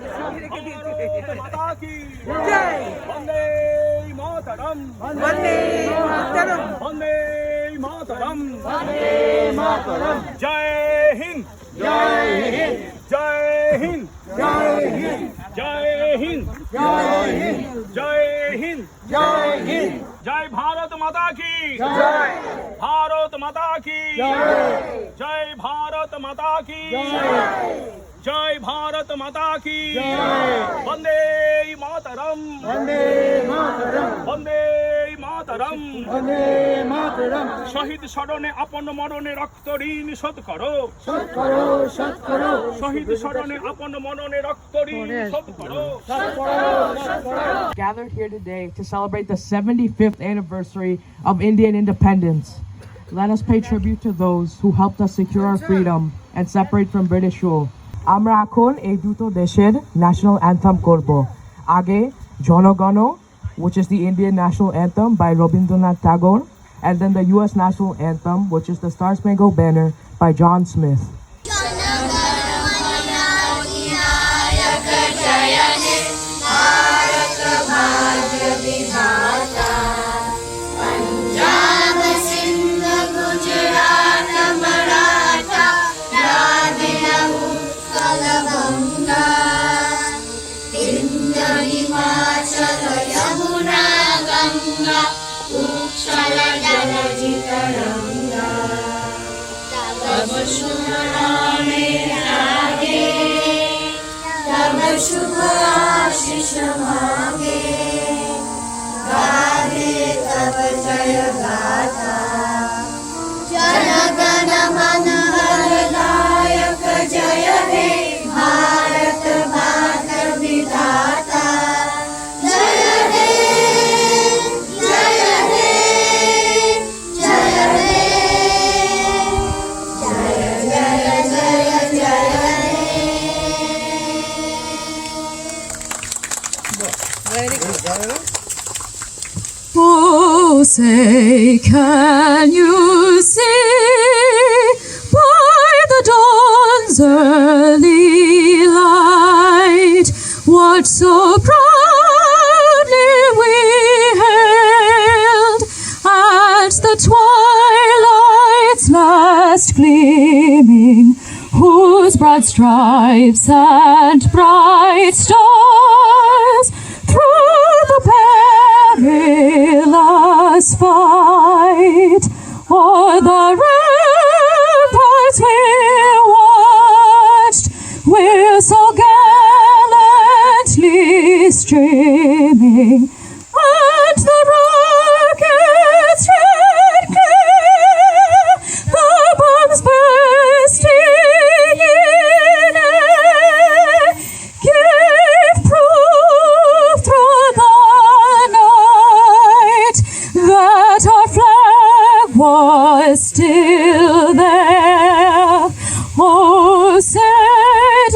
भारत माता की जय। वंदे मातरम। वंदे मातरम। वंदे मातरम। वंदे मातरम। जय हिंद। जय हिंद। जय हिंद। जय हिंद। जय हिंद। जय हिंद। जय हिंद। जय हिंद। जय भारत माता की जय। भारत माता की जय। जय भारत माता की जय। जय भारत माता की जय। वंदे मातरम। वंदे मातरम। वंदे मातरम। वंदे मातरम। শহীদ স্মরণে আপন মরণে রক্ত ঋণ শোধ করো। শোধ করো। শোধ করো। শহীদ স্মরণে আপন মরণে রক্ত ঋণ শোধ করো। শোধ করো। শোধ করো। Gathered here today to celebrate the 75th anniversary of Indian independence. Let us pay tribute to those who helped us secure our freedom and separate from British rule. আমরা এখন এই দুটো দেশের ন্যাশনাল অ্যান্থেম করব। আগে জনগণ, which is the Indian national anthem by Rabindranath Tagore, and then the US national anthem, which is the Star Spangled Banner by John Smith. शुभ आशीष मांगे गाहे तब जय गाथा जन गण मन नायक जय हे भारत भाग्य विधाता जय हे जय हे जय हे जय जय जय जय Oh, say, can you see by the dawn's early light what so proudly we hailed at the twilight's last gleaming, whose broad stripes and bright stars through the perilous fight o'er the ramparts we watched, we're so gallantly streaming, and the rockets red glare, the bombs bursting in air, give proof through the night that our flag was still there. Oh, say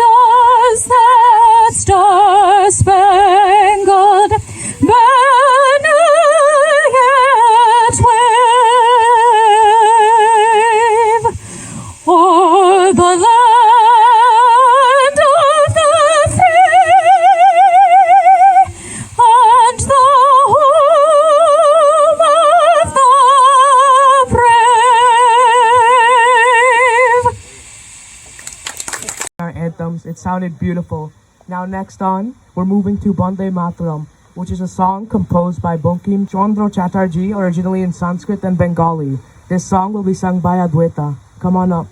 does that star-spangled banner yet wave o'er the land of the free and the home of the brave? Our anthems, it sounded beautiful. Now next on, we're moving to Bande Mataram, which is a song composed by Bankim Chandra Chatterjee, originally in Sanskrit and Bengali. This song will be sung by Adwaita. Come on up.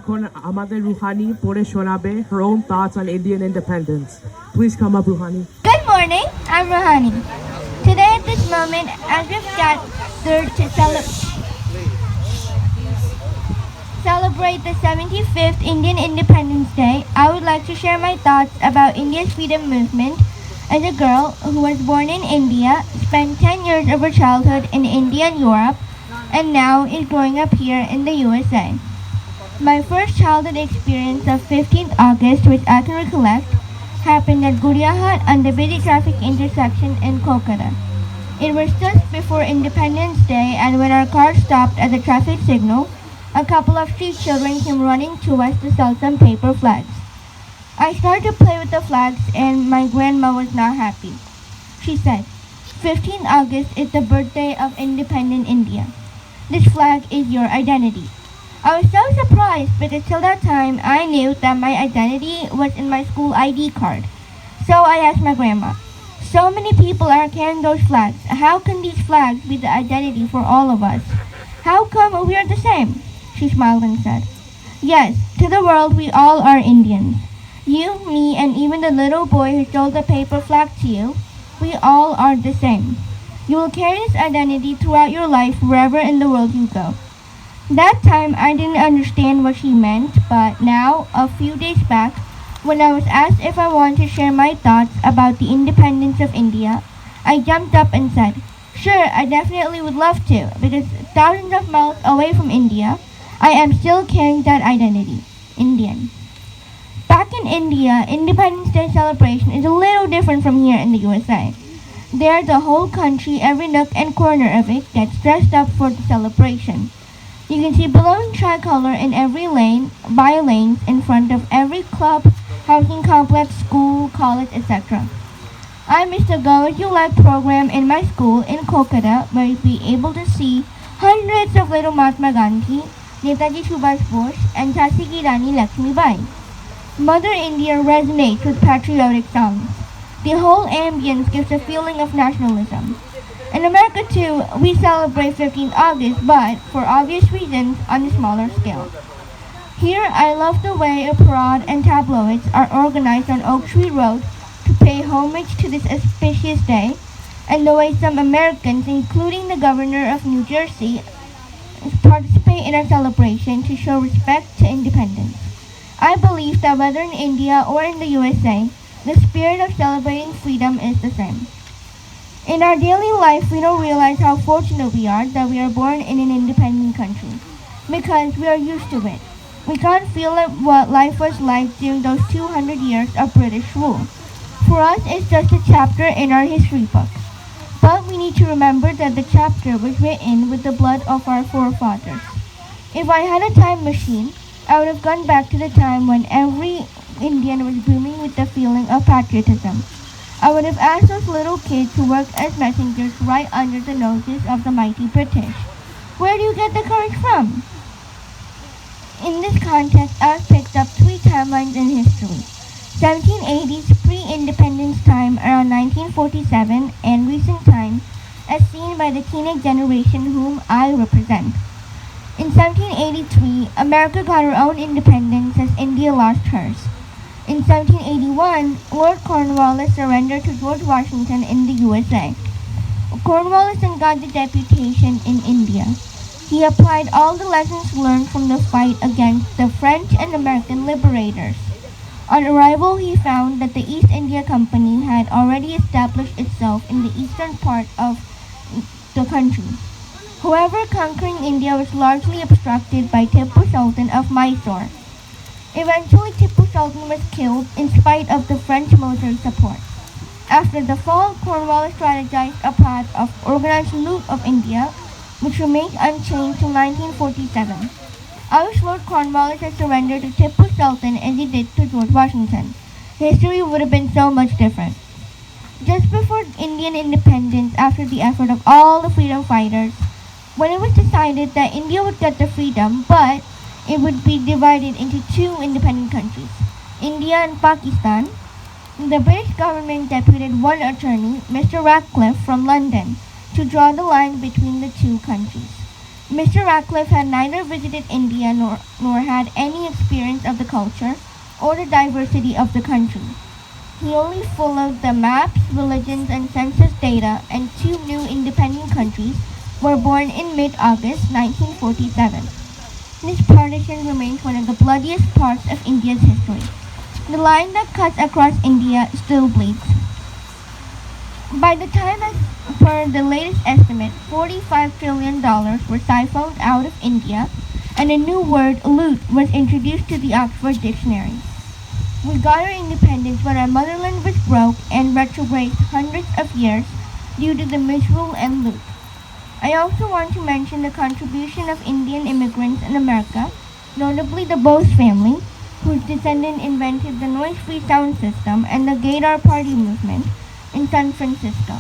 এখন আমাদের Rouhani পড়ে শোনাবে her own thoughts on Indian independence. Please come up, Ruhani. Good morning, I'm Rohani. Today at this moment, as we've gathered to celebrate the 75th Indian Independence Day, I would like to share my thoughts about India's freedom movement as a girl who was born in India, spent 10 years of her childhood in India and Europe, and now is growing up here in the USA. My first childhood experience of 15th August, which I can recollect, happened at Guriahat on the busy traffic intersection in Kolkata. It was just before Independence Day, and when our car stopped at the traffic signal, a couple of street children came running to us to sell some paper flags. I started to play with the flags and my grandma was not happy. She said, 15th August is the birthday of independent India. This flag is your identity. I was so surprised because till that time I knew that my identity was in my school ID card. So I asked my grandma, so many people are carrying those flags. How can these flags be the identity for all of us? How come we are the same? She smiled and said, yes, to the world we all are Indians. You, me, and even the little boy who stole the paper flag to you, we all are the same. You will carry this identity throughout your life wherever in the world you go. That time I didn't understand what she meant, but now, a few days back, when I was asked if I wanted to share my thoughts about the independence of India, I jumped up and said, sure, I definitely would love to, because thousands of miles away from India, I am still carrying that identity, Indian. Back in India, Independence Day celebration is a little different from here in the USA. There, the whole country, every nook and corner of it, gets dressed up for the celebration. You can see balloon tricolor in every lane, by lanes, in front of every club, housing complex, school, college, etc. I missed the Go As You Like program in my school in Kolkata, where you'd be able to see hundreds of little Mahatma Gandhi, Netaji Subhash Bose, and Jhansi Ki Rani Lakshmibai. Mother India resonates with patriotic songs. The whole ambience gives a feeling of nationalism. In America too, we celebrate 15th August, but for obvious reasons on a smaller scale. Here, I love the way a parade and tableaux are organized on Oak Tree Road to pay homage to this auspicious day, and the way some Americans, including the governor of New Jersey, participate in our celebration to show respect to independence. I believe that whether in India or in the USA, the spirit of celebrating freedom is the same. In our daily life, we don't realize how fortunate we are that we are born in an independent country, because we are used to it. We can't feel what life was like during those 200 years of British rule. For us, it's just a chapter in our history book. But we need to remember that the chapter was written with the blood of our forefathers. If I had a time machine, I would have gone back to the time when every Indian was booming with the feeling of patriotism. I would have asked those little kids who worked as messengers right under the noses of the mighty British, where do you get the courage from? In this context, I've picked up 3 timelines in history. 1780s pre-independence time around 1947 and recent times as seen by the teenage generation whom I represent. In 1783, America got her own independence as India lost hers. In 1781, Lord Cornwallis surrendered to George Washington in the USA. Cornwallis then got the deputation in India. He applied all the lessons learned from the fight against the French and American liberators. On arrival, he found that the East India Company had already established itself in the eastern part of the country. However, conquering India was largely obstructed by Tipu Sultan of Mysore. Eventually, Tipu Sultan was killed in spite of the French military support. After the fall, Cornwallis strategized a path of organized loot of India, which remained unchanged till 1947. I wish Lord Cornwallis had surrendered to Tipu Sultan as he did to George Washington. History would have been so much different. Just before Indian independence, after the effort of all the freedom fighters, when it was decided that India would get the freedom, but it would be divided into 2 independent countries, India and Pakistan, the British government deputed one attorney, Mr. Radcliffe from London, to draw the line between the 2 countries. Mr. Radcliffe had neither visited India nor had any experience of the culture or the diversity of the country. He only followed the maps, religions, and census data, and two new independent countries were born in mid-August 1947. This partition remains one of the bloodiest parts of India's history. The line that cuts across India still bleeds. By the time, as per the latest estimate, $45 trillion were siphoned out of India, and a new word, loot, was introduced to the Oxford Dictionary. We got our independence when our motherland was broke and retrograded hundreds of years due to the misrule and loot. I also want to mention the contribution of Indian immigrants in America, notably the Bose family, whose descendant invented the noise-free sound system and the Gaydar Party movement in San Francisco.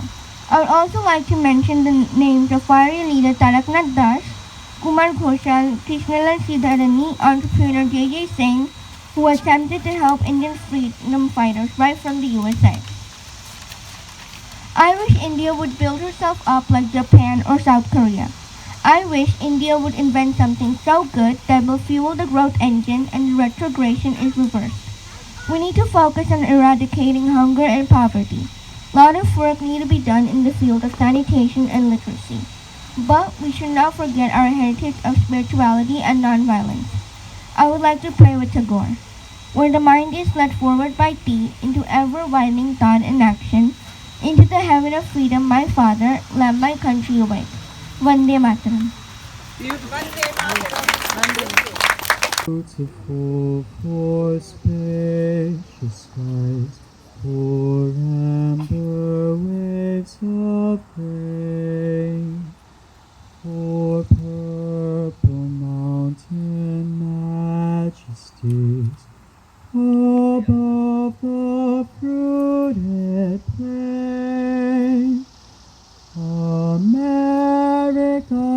I would also like to mention the names of fiery leader Taraknath Das, Kumar Ghoshal, Krishnalal Siddharani, entrepreneur J.J. Singh, who attempted to help Indian freedom fighters right from the USA. I wish India would build herself up like Japan or South Korea. I wish India would invent something so good that will fuel the growth engine and the retrogression is reversed. We need to focus on eradicating hunger and poverty. A lot of work needs to be done in the field of sanitation and literacy. But we should not forget our heritage of spirituality and nonviolence. I would like to pray with Tagore. Where the mind is led forward by thee into ever-widening thought and action, into the heaven of freedom, my Father, let my country awake. Vande Mataram. Beautiful for spacious skies, for amber waves of grain, for purple mountain majesties, above the fruited plain. America,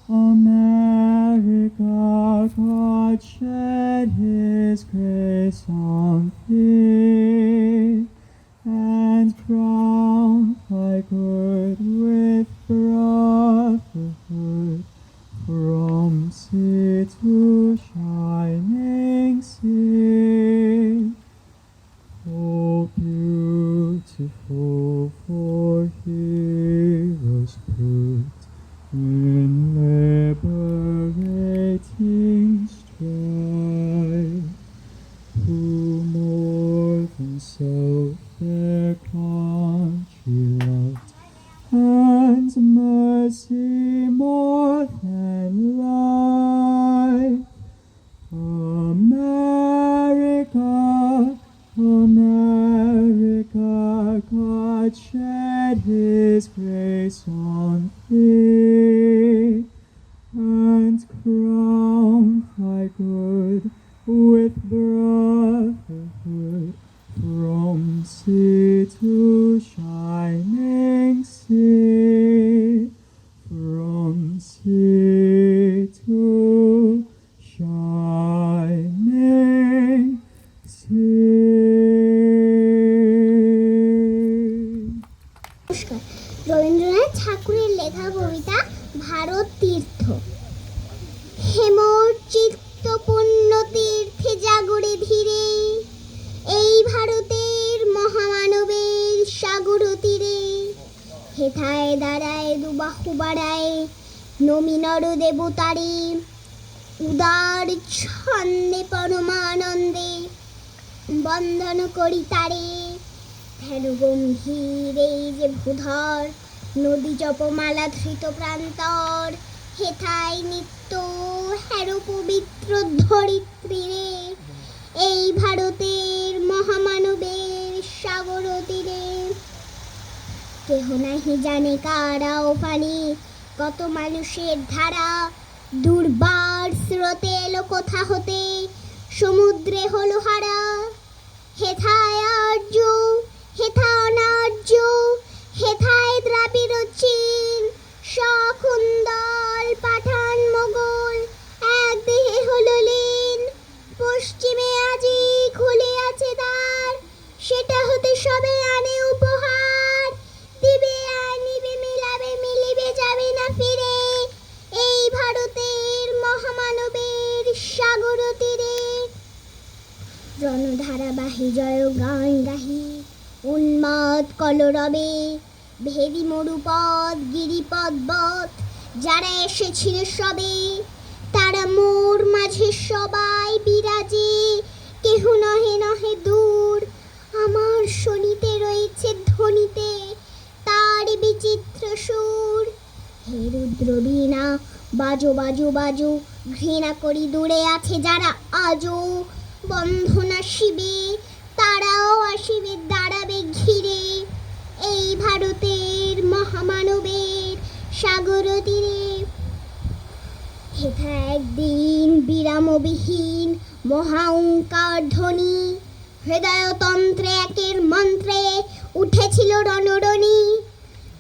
America, God shed His grace on thee, and crown thy good with brotherhood, from sea to shining sea. Oh, beautiful for heroes put in liberating strife, who more than self their country loved, and mercy more than life. America, America, God shed His grace on thee, and crown thy good with brotherhood, from sea to shining sea, from sea to shining sea. নমস্কার। রবীন্দ্রনাথ ঠাকুরের লেখা কবিতা ভারত তীর্থ। হেমচিত্ত পুণ্য তীর্থে জাগরে ধীরে, এই ভারতের মহামানবের সাগর তীরে। হেথায় দাঁড়ায় দুবাহু বাড়ায় নমি নর দেবতারে, উদার ছন্দে পরমানন্দে বন্দন করি তারে। হেন গম্ভীর এই যে ভূধর, নদী জপমালা ধৃত প্রান্তর। হেথায় নিত্য হের পবিত্র ধরিত্রীরে, এই ভারতের মহামানবের সাগর তীরে। কেহ নাহি জানে কারাও পানি, কত মানুষের ধারা। দুর্বার স্রোতে এলো কোথা হতে, সমুদ্রে হলো হারা। হেথায় আর্য, হেথা অনার্য, হেথায় দ্রাবিড় চীন, শাকুন্তল পাঠান মোগল, এক দেহে হলো লীন। পশ্চিমে আজি খুলে আছে দ্বার, সেটা হতে সবে আনে উপহার। দিবে আনিবে মিলাবে মিলিবে যাবে না ফিরে, এই বিজয় গান গাহি উন্মাদ কলরবে ভেদি মরুপথ গিরিপথ যারা এসেছিল সবে তারা মোর মাঝে সবাই বিরাজে কেহ নহে নহে দূর আমার শনিতে রয়েছে ধ্বনিতে তার বিচিত্র সুর হে রুদ্র বীণা বাজো বাজো বাজো ঘৃণা করি দূরে আছে যারা আজও বন্ধনা শিবে তারাও আসিবে দাঁড়াবে ঘিরে এই ভারতের মহামানবের সাগর তীরে হেথা একদিন বিরামবিহীন মহাঙ্কার ধ্বনি হৃদয়তন্ত্রে একের মন্ত্রে উঠেছিল রণরণী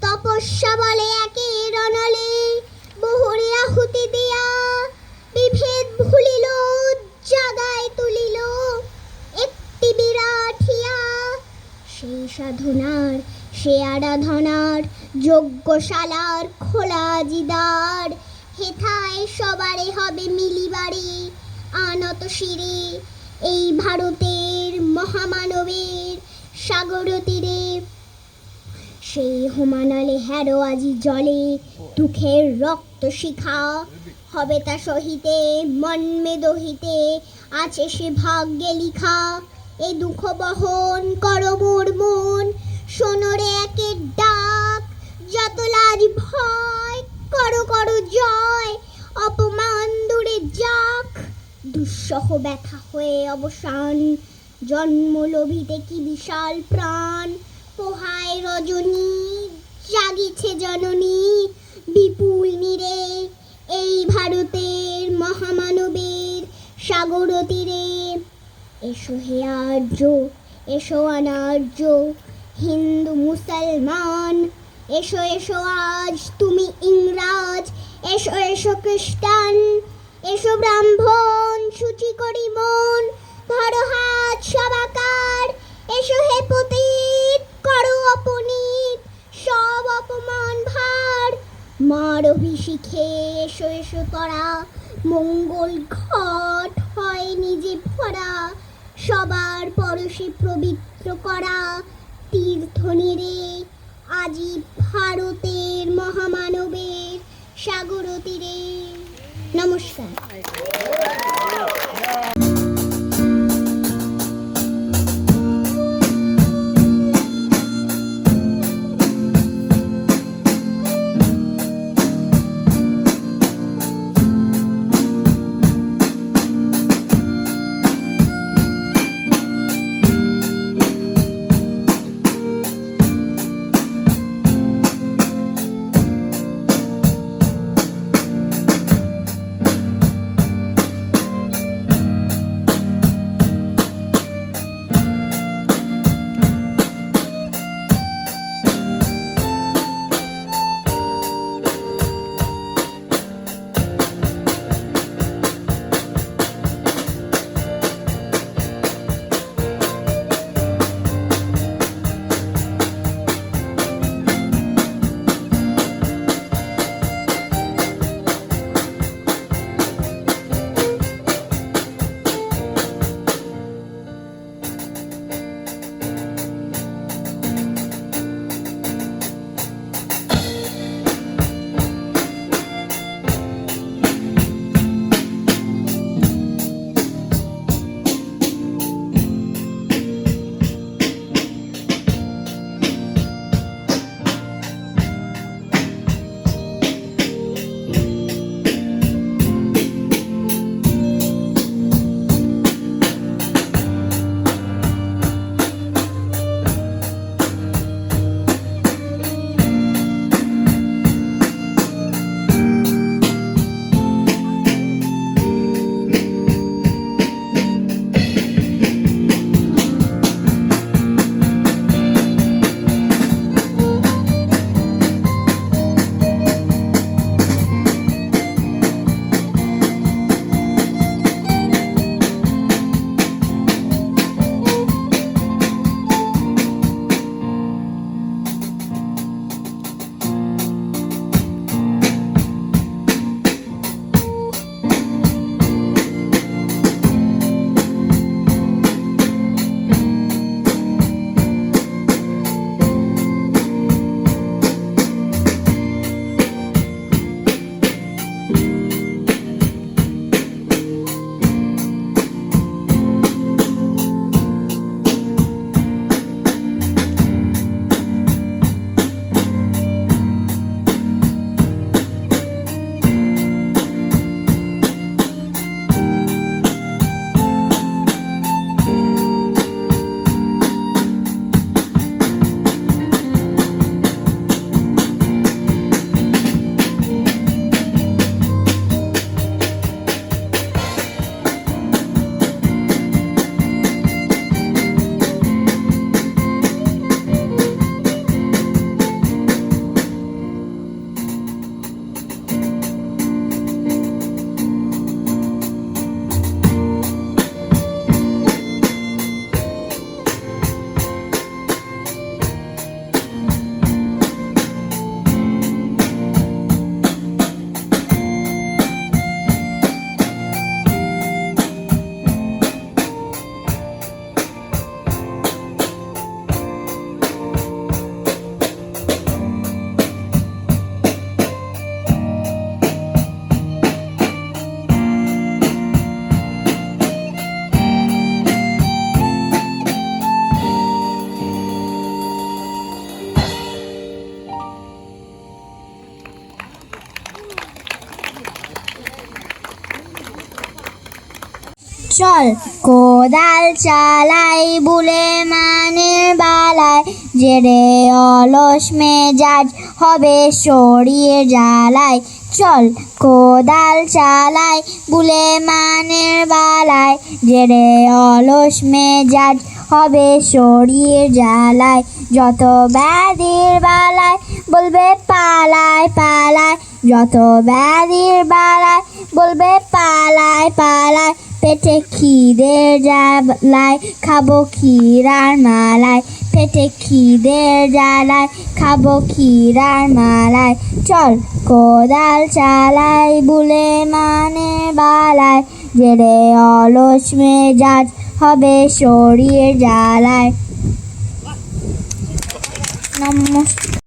তপস্যা বলে একের রণলে বহুরে আহুতি দিয়া বিভেদ ভুলিল জাগায় তুলিল একটি বিরাট হিয়া সেই সাধনার সে আরাধনার যজ্ঞশালার খোলা জিদার হেথায় সবারে হবে মিলিবারে আনত শিরে এই ভারতের মহামানবের সাগর তীরে সেই হোমানলে হেরো আজি জলে দুঃখের রক্ত শিখা হবে তা সহিতে মন্মে দহিতে আছে সে ভাগ্যে লিখা এই দুঃখ বহন করো মোর মন সোনরে একের ডাক যত লাজ ভয় করো করো জয় অপমান দূরে যাক দুঃসহ ব্যথা হয়ে অবসান জন্ম লোভিতে কি বিশাল প্রাণ পোহায় রজনী জাগিছে জননী বিপুল নীরে এই ভারতের মহামানবের সাগর তীরে এসো হে আর্য এসো অনার্য হিন্দু মুসলমান এসো এসো আজ তুমি ইংরাজ এসো এসো খ্রিস্টান এসো ব্রাহ্মণ সূচি করি মন ধরো হাত সবাকার এসো হে পতিত করো অপনীত সব অপমান ভার মার অভিষেকে এসো এসো তরা মঙ্গল ঘট হয় নিজে ভরা সবার পরশে পবিত্র করা তীর্থ নিরে আজি ভারতের মহামানবের সাগর তীরে নমস্কার। চল কোদাল চালাই বুলে মানের বালায়, জেরে অলস মেজাজ হবে শরীর জ্বালায়। চল কোদাল চালাই বুলে মানের বালায়, জেরে অলস মেজাজ হবে শরীর জ্বালায়। যত ব্যাধির বালায় বলবে পালায় পালায়, যত ব্যাধির বালায় বলবে পালায় পালায়। পেটে খিদের জ্বালায় খাবো ক্ষীরার মালায়, পেটে খিদের জ্বালায় খাবো ক্ষীরার মালায়। চল কোদাল চালাই বুলে মানে বালায়, জেরে অলস মেজাজ হবে শরীর জ্বালায়। নমস্কার।